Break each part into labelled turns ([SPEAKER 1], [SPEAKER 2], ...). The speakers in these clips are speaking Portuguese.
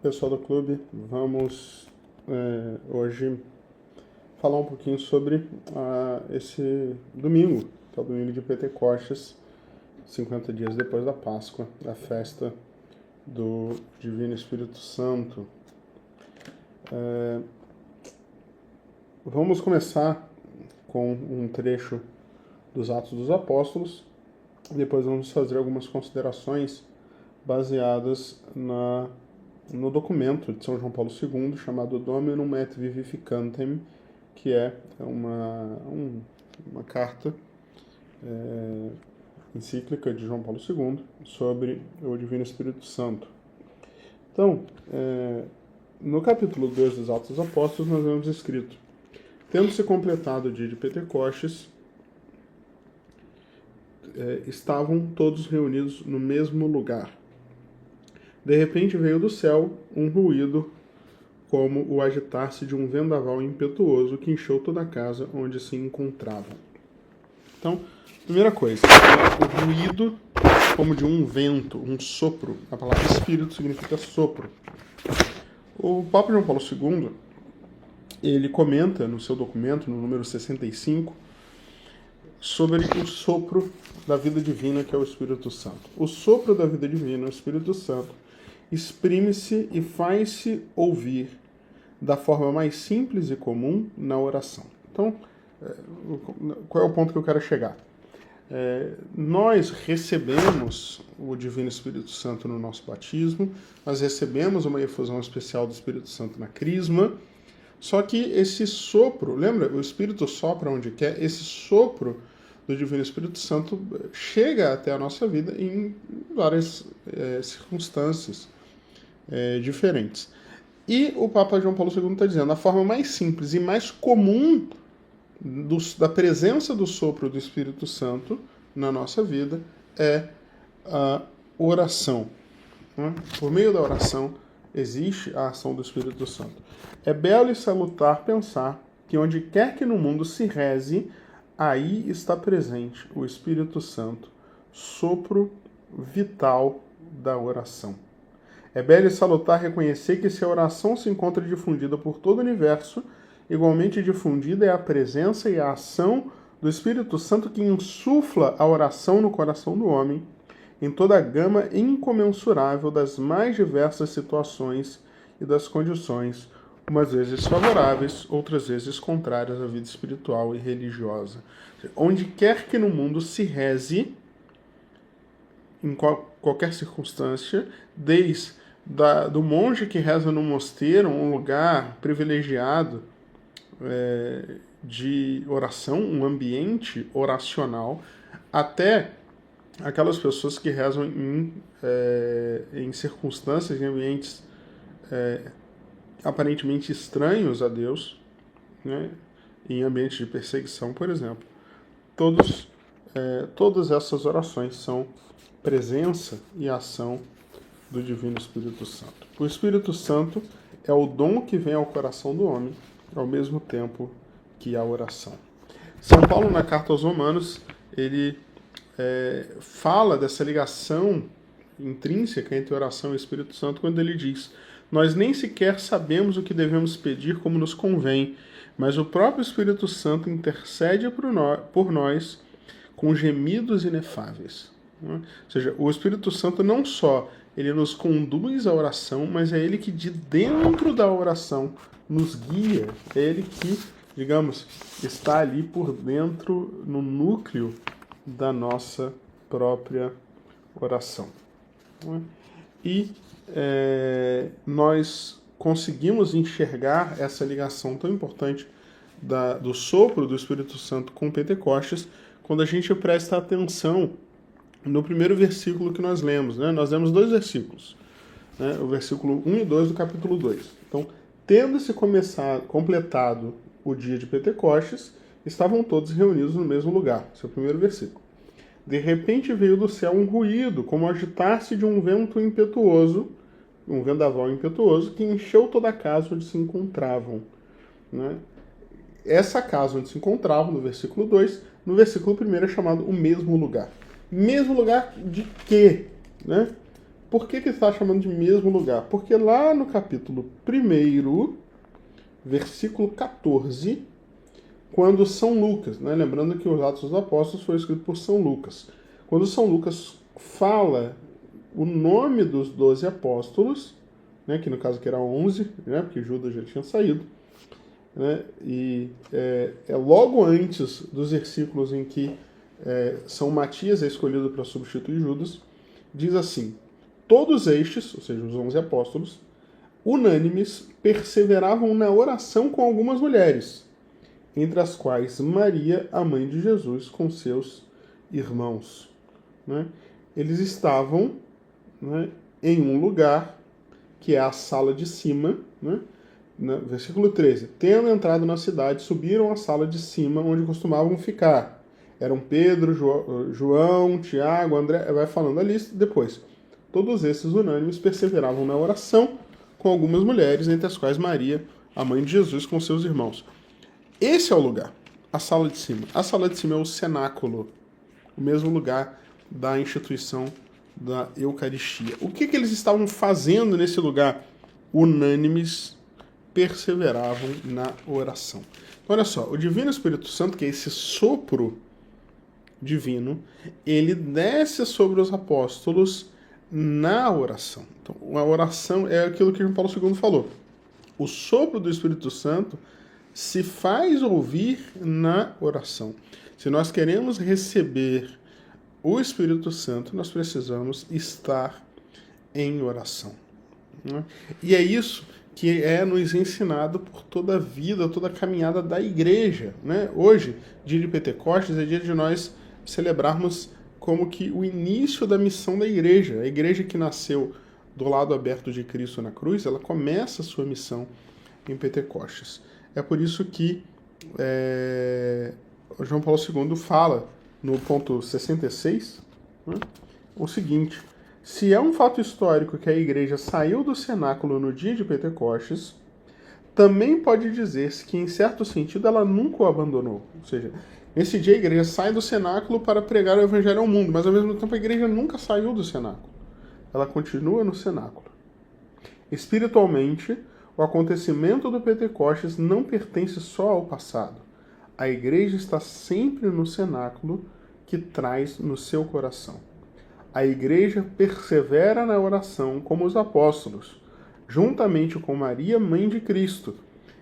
[SPEAKER 1] pessoal do clube, vamos hoje falar um pouquinho sobre esse domingo, que é o domingo de Pentecostes, 50 dias depois da Páscoa, a festa do Divino Espírito Santo. Vamos começar com um trecho dos Atos dos Apóstolos, depois vamos fazer algumas considerações baseadas no documento de São João Paulo II, chamado Dominum et Vivificantem, que é uma carta encíclica de João Paulo II sobre o Divino Espírito Santo. Então, no capítulo 2 dos Atos dos Apóstolos, nós vemos escrito: tendo-se completado o dia de Pentecostes, estavam todos reunidos no mesmo lugar. De repente veio do céu um ruído, como o agitar-se de um vendaval impetuoso que encheu toda a casa onde se encontravam. Então, primeira coisa, o ruído como de um vento, um sopro. A palavra espírito significa sopro. O Papa João Paulo II, ele comenta no seu documento, no número 65, sobre o sopro da vida divina, que é o Espírito Santo. O sopro da vida divina, o Espírito Santo, exprime-se e faz-se ouvir da forma mais simples e comum na oração. Então, qual é o ponto que eu quero chegar? Nós recebemos o Divino Espírito Santo no nosso batismo, nós recebemos uma efusão especial do Espírito Santo na crisma, só que esse sopro, lembra? O Espírito sopra onde quer, esse sopro do Divino Espírito Santo chega até a nossa vida em várias circunstâncias diferentes. E o Papa João Paulo II está dizendo, a forma mais simples e mais comum da presença do sopro do Espírito Santo na nossa vida é a oração. Por meio da oração existe a ação do Espírito Santo. É belo e salutar pensar que onde quer que no mundo se reze, aí está presente o Espírito Santo, sopro vital da oração. É belo e salutar reconhecer que se a oração se encontra difundida por todo o universo, igualmente difundida é a presença e a ação do Espírito Santo que insufla a oração no coração do homem, em toda a gama incomensurável das mais diversas situações e das condições, umas vezes favoráveis, outras vezes contrárias à vida espiritual e religiosa. Onde quer que no mundo se reze, em qualquer circunstância, desde do monge que reza no mosteiro, um lugar privilegiado de oração, um ambiente oracional, até aquelas pessoas que rezam em circunstâncias, em ambientes aparentemente estranhos a Deus, né? Em ambientes de perseguição, por exemplo. Todas essas orações são presença e ação do Divino Espírito Santo. O Espírito Santo é o dom que vem ao coração do homem, ao mesmo tempo que a oração. São Paulo, na carta aos Romanos, ele fala dessa ligação intrínseca entre oração e Espírito Santo quando ele diz: nós nem sequer sabemos o que devemos pedir como nos convém, mas o próprio Espírito Santo intercede por nós com gemidos inefáveis. Ou seja, o Espírito Santo não só ele nos conduz à oração, mas é ele que de dentro da oração nos guia, é ele que, digamos, está ali por dentro, no núcleo da nossa própria oração. E nós conseguimos enxergar essa ligação tão importante do sopro do Espírito Santo com Pentecostes quando a gente presta atenção no primeiro versículo que nós lemos. Né? Nós lemos 2 versículos, né? O versículo 1 e 2 do capítulo 2. Então, tendo-se completado o dia de Pentecostes, estavam todos reunidos no mesmo lugar. Esse é o primeiro versículo. De repente veio do céu um ruído, como agitar-se de um vento impetuoso, um vendaval impetuoso, que encheu toda a casa onde se encontravam. Né? Essa casa onde se encontravam, no versículo 2, no versículo 1 é chamado o mesmo lugar. Mesmo lugar de quê? Né? Por que está chamando de mesmo lugar? Porque lá no capítulo 1, versículo 14, quando São Lucas, né, lembrando que os Atos dos Apóstolos foi escrito por São Lucas, quando São Lucas fala o nome dos 12 apóstolos, né, que no caso que era 11, né, porque Judas já tinha saído, né, e é logo antes dos versículos em que São Matias é escolhido para substituir Judas, diz assim: todos estes, ou seja, os 11 apóstolos, unânimes, perseveravam na oração com algumas mulheres, entre as quais Maria, a mãe de Jesus, com seus irmãos. Né? Eles estavam, né, em um lugar que é a sala de cima, né? Versículo 13. Tendo entrado na cidade, subiram à sala de cima, onde costumavam ficar. Eram Pedro, João, Tiago, André, vai falando a lista depois. Todos esses unânimes perseveravam na oração com algumas mulheres, entre as quais Maria, a mãe de Jesus, com seus irmãos. Esse é o lugar, a sala de cima. A sala de cima é o cenáculo, o mesmo lugar da instituição da Eucaristia. O que eles estavam fazendo nesse lugar? Unânimes, perseveravam na oração. Então, olha só, o Divino Espírito Santo, que é esse sopro divino, ele desce sobre os apóstolos na oração. Então, a oração é aquilo que João Paulo II falou. O sopro do Espírito Santo se faz ouvir na oração. Se nós queremos receber o Espírito Santo, nós precisamos estar em oração. Né? E é isso que é nos ensinado por toda a vida, toda a caminhada da igreja. Né? Hoje, dia de Pentecostes, é dia de nós celebrarmos como que o início da missão da igreja. A igreja que nasceu do lado aberto de Cristo na cruz, ela começa a sua missão em Pentecostes. É por isso que João Paulo II fala, no ponto 66, né, o seguinte: se é um fato histórico que a igreja saiu do cenáculo no dia de Pentecostes, também pode dizer-se que, em certo sentido, ela nunca o abandonou. Ou seja, nesse dia a igreja sai do cenáculo para pregar o evangelho ao mundo, mas ao mesmo tempo a igreja nunca saiu do cenáculo. Ela continua no cenáculo. Espiritualmente, o acontecimento do Pentecostes não pertence só ao passado. A igreja está sempre no cenáculo que traz no seu coração. A igreja persevera na oração como os apóstolos, juntamente com Maria, mãe de Cristo,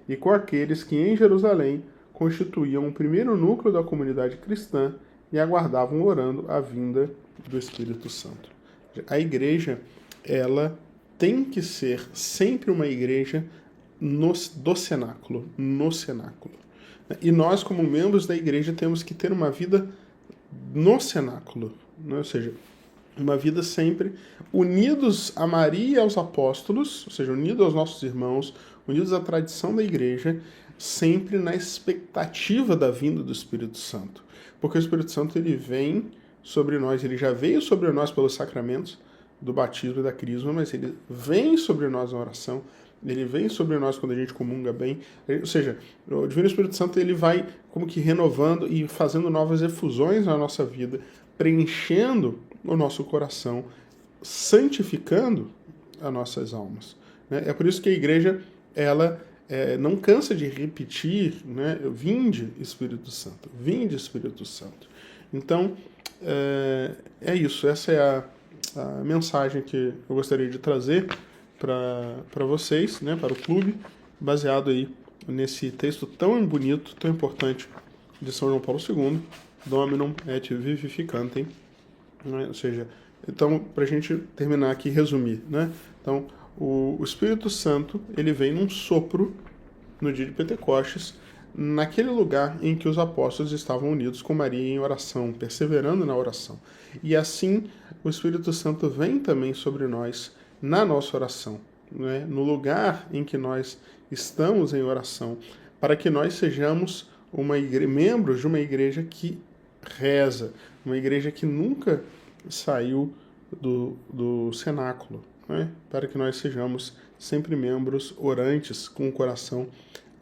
[SPEAKER 1] e com aqueles que em Jerusalém constituíam o primeiro núcleo da comunidade cristã e aguardavam orando a vinda do Espírito Santo. A igreja, ela tem que ser sempre uma igreja do cenáculo, no cenáculo. E nós, como membros da igreja, temos que ter uma vida no cenáculo, né? Ou seja, uma vida sempre unidos a Maria e aos apóstolos, ou seja, unidos aos nossos irmãos, unidos à tradição da igreja, sempre na expectativa da vinda do Espírito Santo. Porque o Espírito Santo, ele vem sobre nós, ele já veio sobre nós pelos sacramentos do batismo e da crisma, mas ele vem sobre nós na oração, ele vem sobre nós quando a gente comunga bem. Ou seja, o Divino Espírito Santo, ele vai como que renovando e fazendo novas efusões na nossa vida, preenchendo o nosso coração, santificando as nossas almas. Né? É por isso que a igreja, ela não cansa de repetir, né? Vinde Espírito Santo, vinde Espírito Santo. Então, é isso, essa é a mensagem que eu gostaria de trazer para vocês, né, para o clube, baseado aí nesse texto tão bonito, tão importante de São João Paulo II, Dominum et Vivificantem, né? Ou seja, então, para a gente terminar aqui e resumir, né? Então, o Espírito Santo, ele vem num sopro no dia de Pentecostes, naquele lugar em que os apóstolos estavam unidos com Maria em oração, perseverando na oração. E assim, o Espírito Santo vem também sobre nós na nossa oração, né? No lugar em que nós estamos em oração, para que nós sejamos membros de uma igreja que reza, uma igreja que nunca saiu do cenáculo, né? Para que nós sejamos sempre membros orantes, com o coração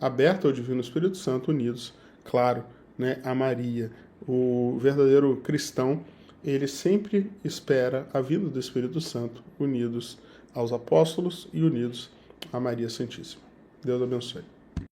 [SPEAKER 1] aberto ao Divino Espírito Santo, unidos, claro, né, a Maria. O verdadeiro cristão ele sempre espera a vinda do Espírito Santo, unidos aos apóstolos e unidos a Maria Santíssima. Deus abençoe.